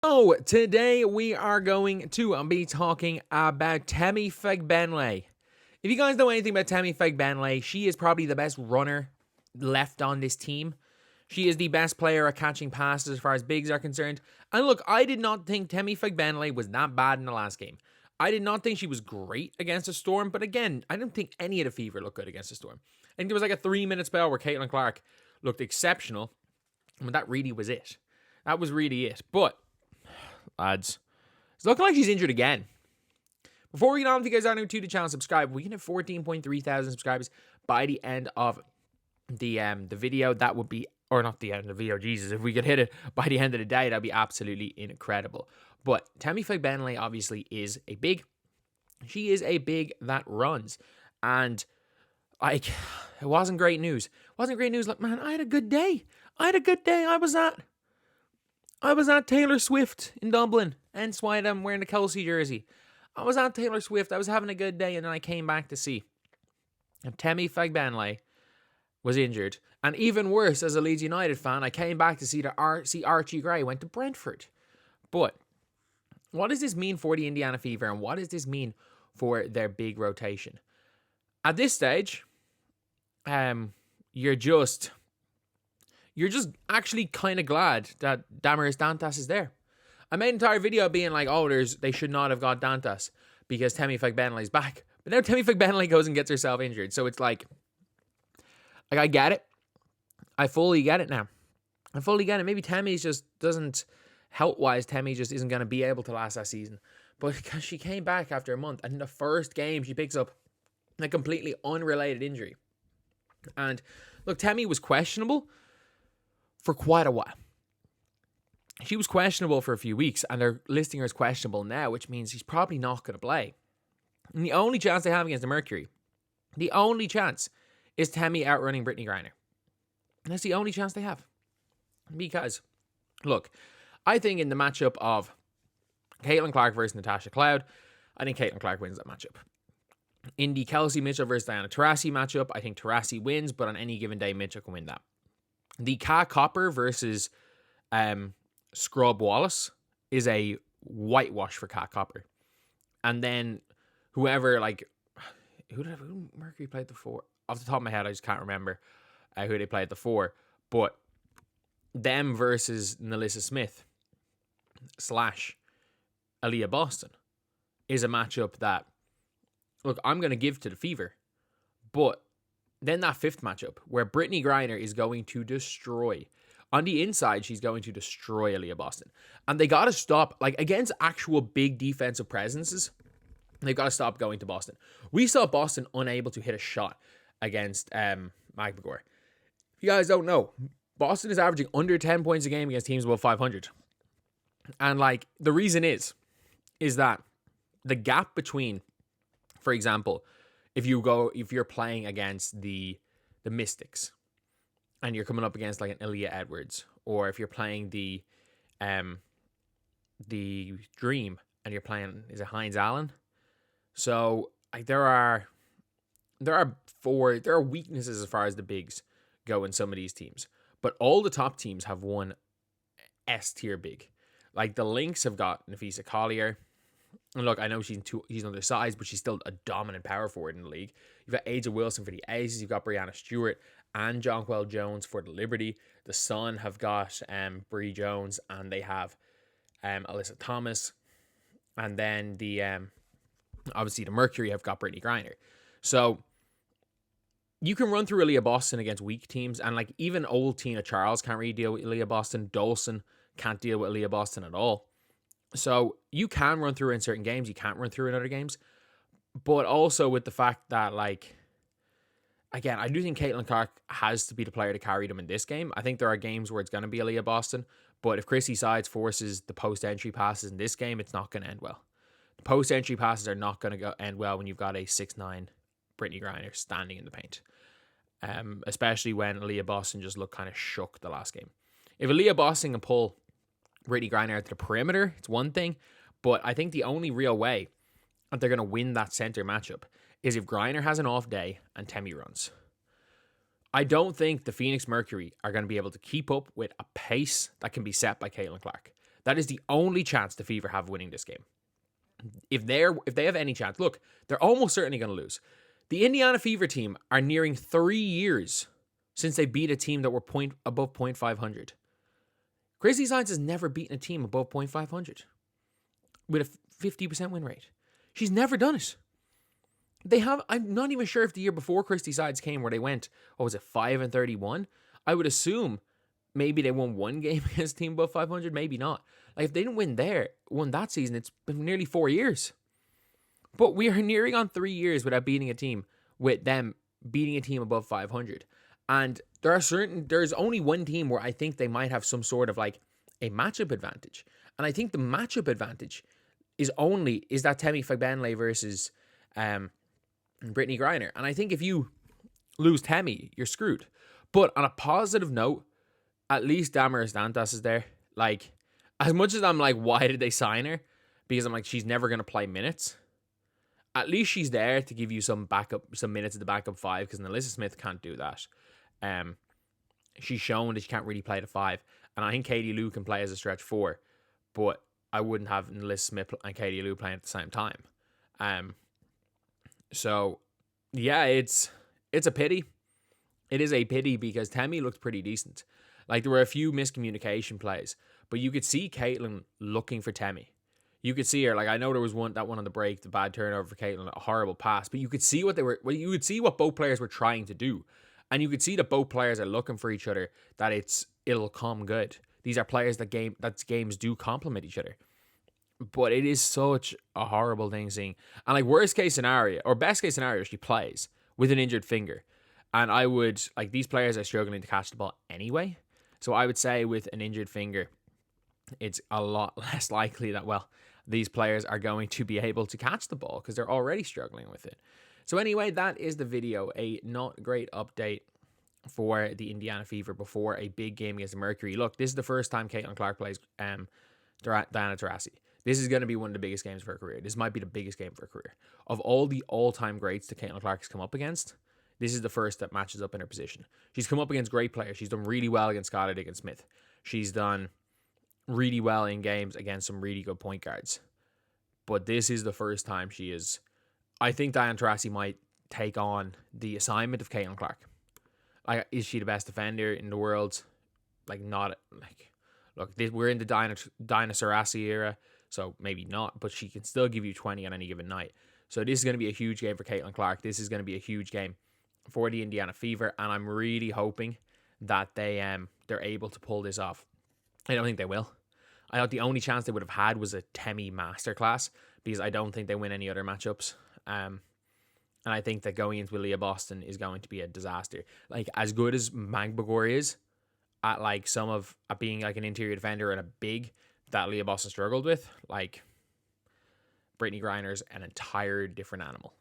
So, today we are going to be talking about Temi Fagbenle. If you guys know anything about Tammy Fagbenle, she is probably the best runner left on this team. She is the best player at catching passes as far as bigs are concerned. And look, I did not think Temi Fagbenle was that bad in the last game. I did not think she was great against the Storm, but again, I don't think any of the Fever looked good against the Storm. I think there was like a 3-minute spell where Caitlin Clark looked exceptional, and that really was it. That was really it. But, lads, it's looking like she's injured again. Before we get on, if you guys are new to the channel, subscribe. We can have 14.3 thousand subscribers by the end of the video. That would be, or not the end of the video, Jesus. If we could hit it by the end of the day, that'd be absolutely incredible. But Tammy Fagbenle obviously is a big. She is a big that runs. And, like, it wasn't great news. It wasn't great news. Like, man, I had a good day. I was at Taylor Swift in Dublin. Hence why I'm wearing the Kelsey jersey. I was at Taylor Swift. I was having a good day, and then I came back to see Temi Fagbenle was injured. And even worse, as a Leeds United fan, I came back to see Archie Gray went to Brentford. But what does this mean for the Indiana Fever, and what does this mean for their big rotation? At this stage, you're just actually kind of glad that Damaris Dantas is there. I made an entire video being like, oh, they should not have got Dantas because Temi Fagbenle is back. But now Temi Fagbenle goes and gets herself injured. So it's like I get it. I fully get it now. I fully get it. Maybe Temi just doesn't, health-wise, Temi just isn't going to be able to last that season. But because she came back after a month, and in the first game, she picks up a completely unrelated injury. And look, Temi was questionable for quite a while. She was questionable for a few weeks, and they're listing her as questionable now, which means she's probably not going to play. And the only chance they have against the Mercury, the only chance is Temi outrunning Brittany Griner. And that's the only chance they have. Because, look, I think in the matchup of Caitlin Clark versus Natasha Cloud, I think Caitlin Clark wins that matchup. In the Kelsey Mitchell versus Diana Taurasi matchup, I think Taurasi wins, but on any given day, Mitchell can win that. The Kat Copper versus Scrub Wallace is a whitewash for Kat Copper. And then whoever, like, who Mercury played the four? Off the top of my head, I just can't remember who they played the four. But them versus Nalissa Smith / Aaliyah Boston is a matchup that, look, I'm going to give to the Fever. But then that fifth matchup where Brittany Griner is going to destroy. On the inside, she's going to destroy Aaliyah Boston. And they got to stop, like, against actual big defensive presences, they've got to stop going to Boston. We saw Boston unable to hit a shot against Magpagore. If you guys don't know, Boston is averaging under 10 points a game against teams above 500. And, like, the reason is that the gap between, for example, if you're playing against the Mystics, and you're coming up against like an Aaliyah Edwards, or if you're playing the Dream and you're playing, is it Hines Allen? So like there are weaknesses as far as the bigs go in some of these teams, but all the top teams have one S tier big. Like the Lynx have got Nafisa Collier. And look, I know she's undersized, but she's still a dominant power forward in the league. You've got Aja Wilson for the Aces. You've got Breanna Stewart and Jonquel Jones for the Liberty. The Sun have got Bree Jones, and they have Alyssa Thomas. And then the obviously the Mercury have got Brittany Griner. So you can run through Aaliyah Boston against weak teams, and like even old Tina Charles can't really deal with Aaliyah Boston. Dolson can't deal with Aaliyah Boston at all. So you can run through in certain games, you can't run through in other games. But also with the fact that, like, again, I do think Caitlin Clark has to be the player to carry them in this game. I think there are games where it's going to be Aaliyah Boston, but if Chrissy Sides forces the post-entry passes in this game, it's not going to end well. The post-entry passes are not going to end well when you've got a 6'9" Brittany Griner standing in the paint. Especially when Aaliyah Boston just looked kind of shook the last game. If Aaliyah Boston can pull Brittany Griner out to the perimeter, it's one thing, but I think the only real way that they're going to win that center matchup is if Griner has an off day and Temi runs. I don't think the Phoenix Mercury are going to be able to keep up with a pace that can be set by Caitlin Clark. That is the only chance the Fever have winning this game. If they have any chance, look, they're almost certainly going to lose. The Indiana Fever team are nearing 3 years since they beat a team that were above 0.500. Grizzly Science has never beaten a team above 0.500 with a 50% win rate. She's never done it. I'm not even sure if the year before Christy Sides came where they went, 5-31? I would assume maybe they won one game against a team above 500, maybe not. Like, if they didn't win that season, it's been nearly 4 years. But we are nearing on 3 years without beating a team, with them beating a team above 500. And there's only one team where I think they might have some sort of like a matchup advantage. And I think the matchup advantage is that Temi Fagbenle versus Brittany Griner. And I think if you lose Temi, you're screwed. But on a positive note, at least Damaris Dantas is there. Like, as much as I'm like, why did they sign her? Because I'm like, she's never going to play minutes. At least she's there to give you some minutes at the backup five, because Alyssa Smith can't do that. She's shown that she can't really play the five. And I think Katie Lou can play as a stretch four. But I wouldn't have Alyssa Smith and Katie Lou playing at the same time. So, yeah, it's a pity. It is a pity because Temi looked pretty decent. Like, there were a few miscommunication plays, but you could see Caitlin looking for Temi. You could see her. Like, I know there was that one on the break, the bad turnover for Caitlin, a horrible pass, but you could see you could see what both players were trying to do. And you could see that both players are looking for each other, that it'll come good. These are players that games do complement each other. But it is such a horrible thing seeing. And like, worst case scenario, or best case scenario, she plays with an injured finger. And I would, like, these players are struggling to catch the ball anyway. So I would say with an injured finger, it's a lot less likely that, these players are going to be able to catch the ball because they're already struggling with it. So anyway, that is the video. A not great update for the Indiana Fever before a big game against Mercury. Look, this is the first time Caitlin Clark plays Diana Taurasi. This is going to be one of the biggest games of her career. This might be the biggest game of her career. Of all the all-time greats that Caitlin Clark has come up against, this is the first that matches up in her position. She's come up against great players. She's done really well against Scott and Smith. She's done really well in games against some really good point guards. But this is the first time she is... I think Diana Taurasi might take on the assignment of Caitlin Clark. Like, is she the best defender in the world? Like, not... Like, look, we're in the Diana Taurasi era, so maybe not, but she can still give you 20 on any given night. So this is going to be a huge game for Caitlin Clark. This is going to be a huge game for the Indiana Fever, and I'm really hoping that they're able to pull this off. I don't think they will. I thought the only chance they would have had was a Temi masterclass, because I don't think they win any other matchups. And I think that going into Leah Boston is going to be a disaster. Like, as good as Magbagor is at being like an interior defender and a big that Leah Boston struggled with, like, Brittany Griner's an entire different animal.